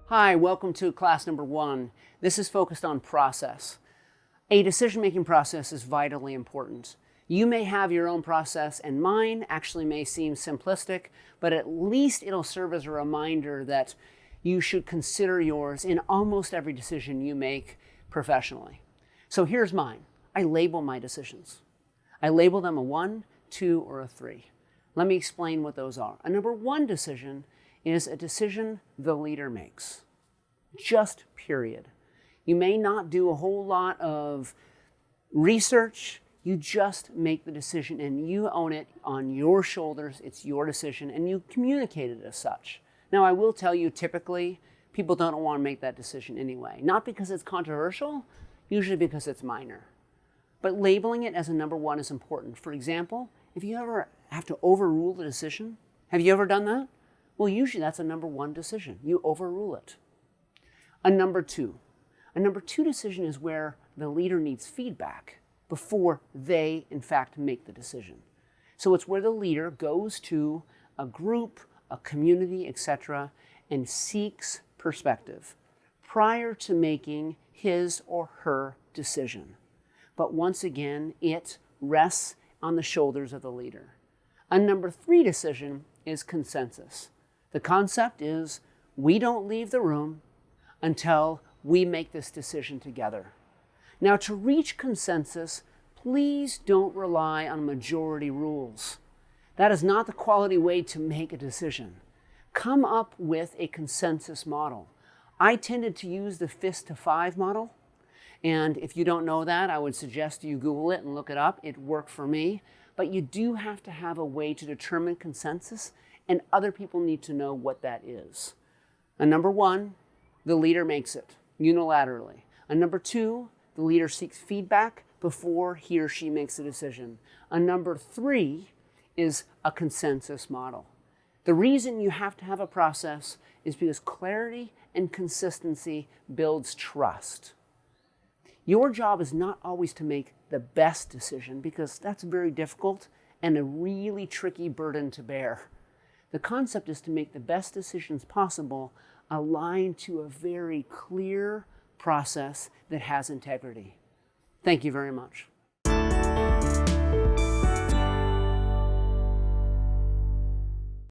Hi, welcome to class number 1. This is focused on process. A decision-making process is vitally important. You may have your own process, and mine actually may seem simplistic, but at least it'll serve as a reminder that you should consider yours in almost every decision you make professionally. So here's mine. I label my decisions. I label them a 1, 2, or a 3. Let me explain what those are. A number 1 decision is a decision the leader makes. Just period. You may not do a whole lot of research. You just make the decision and you own it on your shoulders. It's your decision and you communicate it as such. Now, I will tell you, typically, people don't want to make that decision anyway. Not because it's controversial, usually because it's minor. But labeling it as a number 1 is important. For example, if you ever have to overrule the decision, have you ever done that? Well, usually that's a number 1 decision. You overrule it. A number 2 decision is where the leader needs feedback before they, in fact, make the decision. So it's where the leader goes to a group, a community, etc., and seeks perspective prior to making his or her decision. But once again, it rests on the shoulders of the leader. A number 3 decision is consensus. The concept is we don't leave the room until we make this decision together. Now, to reach consensus, please don't rely on majority rules. That is not the quality way to make a decision. Come up with a consensus model. I tended to use the fist to 5 model. And if you don't know that, I would suggest you Google it and look it up. It worked for me. But you do have to have a way to determine consensus, and other people need to know what that is. And number 1, the leader makes it unilaterally. And number 2, the leader seeks feedback before he or she makes a decision. And number 3 is a consensus model. The reason you have to have a process is because clarity and consistency builds trust. Your job is not always to make the best decision because that's very difficult and a really tricky burden to bear. The concept is to make the best decisions possible aligned to a very clear process that has integrity. Thank you very much.